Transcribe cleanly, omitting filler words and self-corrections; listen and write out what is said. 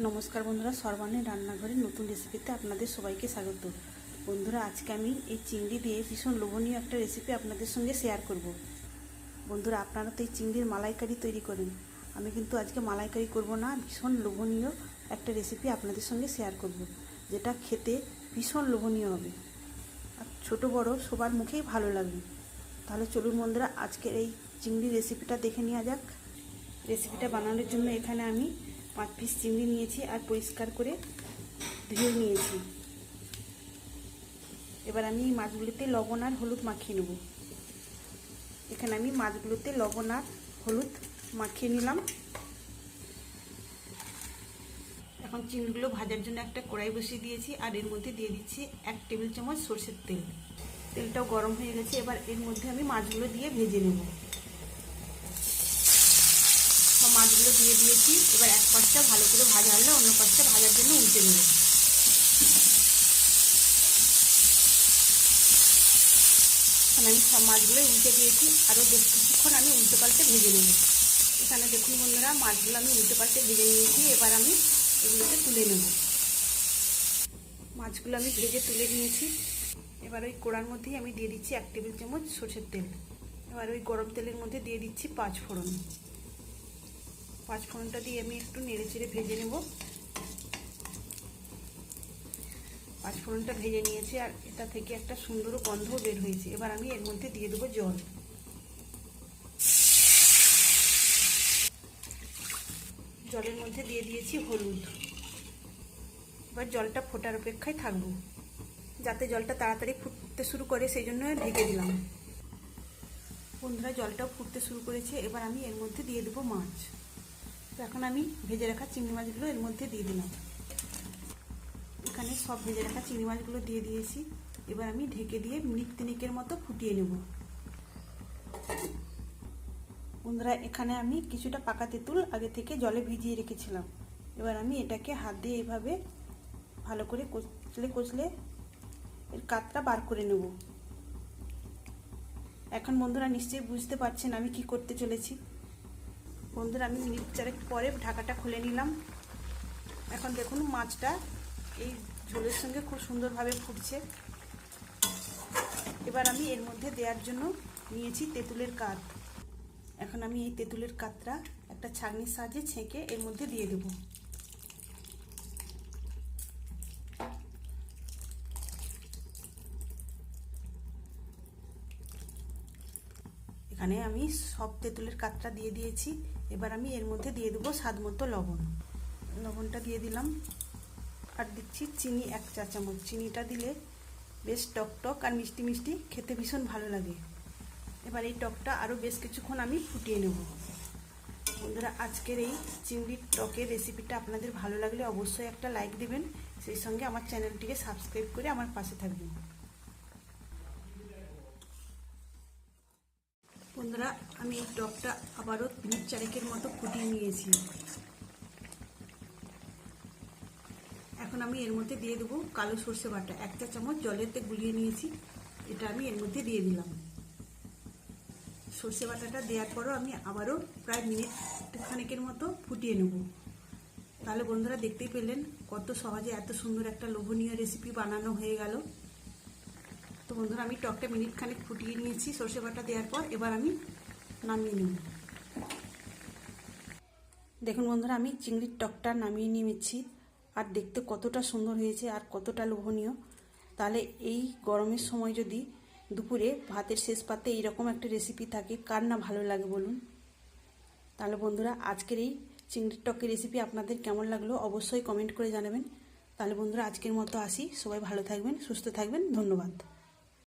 নমস্কার বন্ধুরা, সর্বাণী রান্নাঘরের নতুন রেসিপিতে আপনাদের সবাইকে স্বাগত। বন্ধুরা, আজকে আমি এই চিংড়ি দিয়ে ভীষণ লোভনীয় একটা রেসিপি আপনাদের সঙ্গে শেয়ার করব। বন্ধুরা, আপনারা তো এই চিংড়ির মালাইকারি তৈরি করেন, আমি কিন্তু আজকে মালাইকারি করব না, ভীষণ লোভনীয় একটা রেসিপি আপনাদের সঙ্গে শেয়ার করব, যেটা খেতে ভীষণ লোভনীয় হবে আর ছোটো বড়ো সবার মুখেই ভালো লাগবে। তাহলে চলুন বন্ধুরা, আজকের এই চিংড়ি রেসিপিটা দেখে নেওয়া যাক। রেসিপিটা বানানোর জন্য এখানে আমি 5 পিস চিংড়ি নিয়েছি আর পরিষ্কার করে ধুয়ে নিয়েছি। এবার আমি এই মাছগুলোতে লবণ আর হলুদ মাখিয়ে নেব। এখানে আমি মাছগুলোতে লবণ আর হলুদ মাখিয়ে নিলাম। এখন চিংড়িগুলো ভাজার জন্য একটা কড়াই বসিয়ে দিয়েছি আর এর মধ্যে দিয়ে দিচ্ছি 1 টেবিল চামচ সরষের তেল। তেলটাও গরম হয়ে গেছে, এবার এর মধ্যে আমি মাছগুলো দিয়ে ভেজে নেব। মাছগুলো দিয়ে দিয়েছি, এবার এক পাশটা ভালো করে ভাজা হলে অন্য পাশটা ভাজার জন্য উল্টে দেবো। আমি সব মাছগুলো উল্টে দিয়েছি, আরও বেশ কিছুক্ষণ আমি উল্টে পাল্টে ভেজে নেব। এখানে দেখুন বন্ধুরা, মাছগুলো আমি উল্টে পাল্টে ভেজে নিয়েছি। এবার আমি এগুলোকে তুলে নেব। মাছগুলো আমি ভেজে তুলে নিয়েছি। এবার ওই কড়ার মধ্যেই আমি দিয়ে দিচ্ছি 1 টেবিল চামচ সরষের তেল। এবার ওই গরম তেলের মধ্যে দিয়ে দিচ্ছি 5 ফোড়ন। 5 ফোড়নটা দিয়ে আমি একটু নেড়ে চেড়ে ভেজে নেব। 5 ফোড়নটা ভেজে নিয়েছি আর এটা থেকে একটা সুন্দর গন্ধ বের হয়েছে। এবার আমি এর মধ্যে দিয়ে দেবো জল। জলের মধ্যে দিয়ে দিয়েছি হলুদ। এবার জলটা ফোটার অপেক্ষায় থাকবো, যাতে জলটা তাড়াতাড়ি ফুটতে শুরু করে, সেই জন্য ঢেকে দিলাম। বন্ধুরা, জলটাও ফুটতে শুরু করেছে। এবার আমি এর মধ্যে দিয়ে দেবো মাছ। এখন আমি ভেজে রাখা চিংড়ি মাছগুলো এর মধ্যে দিয়ে দিলাম। এখানে সব ভেজে রাখা চিংড়ি মাছগুলো দিয়ে দিয়েছি। এবার আমি ঢেকে দিয়ে মিনিট 3 মতো ফুটিয়ে নেব। বন্ধুরা, এখানে আমি কিছুটা পাকা তেঁতুল আগে থেকে জলে ভিজিয়ে রেখেছিলাম। এবার আমি এটাকে হাত দিয়ে এভাবে ভালো করে কচলে কচলে এর কাতটা বার করে নেব। এখন বন্ধুরা নিশ্চয়ই বুঝতে পারছেন আমি কি করতে চলেছি। বন্ধুরা, আমি মিনিট 4 পরে ঢাকাটা খুলে নিলাম। এখন দেখুন মাছটা এই ঝোলের সঙ্গে খুব সুন্দরভাবে ফুটছে। এবার আমি এর মধ্যে দেওয়ার জন্য নিয়েছি তেঁতুলের কাত। এখন আমি এই তেঁতুলের কাতটা একটা ছাঁকনির সাহায্যে ছেঁকে এর মধ্যে দিয়ে দেব। এখানে আমি সব তেঁতুলের কাতটা দিয়ে দিয়েছি। এবার আমি এর মধ্যে দিয়ে দেবো স্বাদ মতো লবণ। লবণটা দিয়ে দিলাম আর দিচ্ছি চিনি 1 চা চামচ। চিনিটা দিলে বেশ টক টক আর মিষ্টি মিষ্টি খেতে ভীষণ ভালো লাগে। এবার এই টকটা আরও বেশ কিছুক্ষণ আমি ফুটিয়ে নেব। বন্ধুরা, আজকের এই চিংড়ির টকের রেসিপিটা আপনাদের ভালো লাগলে অবশ্যই একটা লাইক দেবেন, সেই সঙ্গে আমার চ্যানেলটিকে সাবস্ক্রাইব করে আমার পাশে থাকবেন। বন্ধুরা, আমি এই টকটা আবারও মিনিট 4 মতো ফুটিয়ে নিয়েছি। এখন আমি এর মধ্যে দিয়ে দেবো কালো সর্ষে বাটা। 1 চা চামচ জলেতে গুলিয়ে নিয়েছি, এটা আমি এর মধ্যে দিয়ে দিলাম। সর্ষে বাটাটা দেওয়ার পরও আমি আবারও প্রায় মিনিট 2 মতো ফুটিয়ে নেব। তাহলে বন্ধুরা, দেখতেই পেলেন কত সহজে এত সুন্দর একটা লোভনীয় রেসিপি বানানো হয়ে গেল। তো বন্ধুরা, আমি টকটা মিনিট 2 ফুটিয়ে নিয়েছি সর্ষে বাটা দেওয়ার পর। এবার আমি নামিয়ে নেব। দেখুন বন্ধুরা, আমি চিংড়ির টকটা নামিয়ে নিয়েছি আর দেখতে কতটা সুন্দর হয়েছে আর কতটা লোভনীয়। তাহলে এই গরমের সময় যদি দুপুরে ভাতের শেষ পাতে এইরকম একটা রেসিপি থাকে, কার না ভালো লাগে বলুন। তাহলে বন্ধুরা, আজকের এই চিংড়ির টকের রেসিপি আপনাদের কেমন লাগলো অবশ্যই কমেন্ট করে জানাবেন। তাহলে বন্ধুরা, আজকের মতো আসি। সবাই ভালো থাকবেন, সুস্থ থাকবেন। ধন্যবাদ।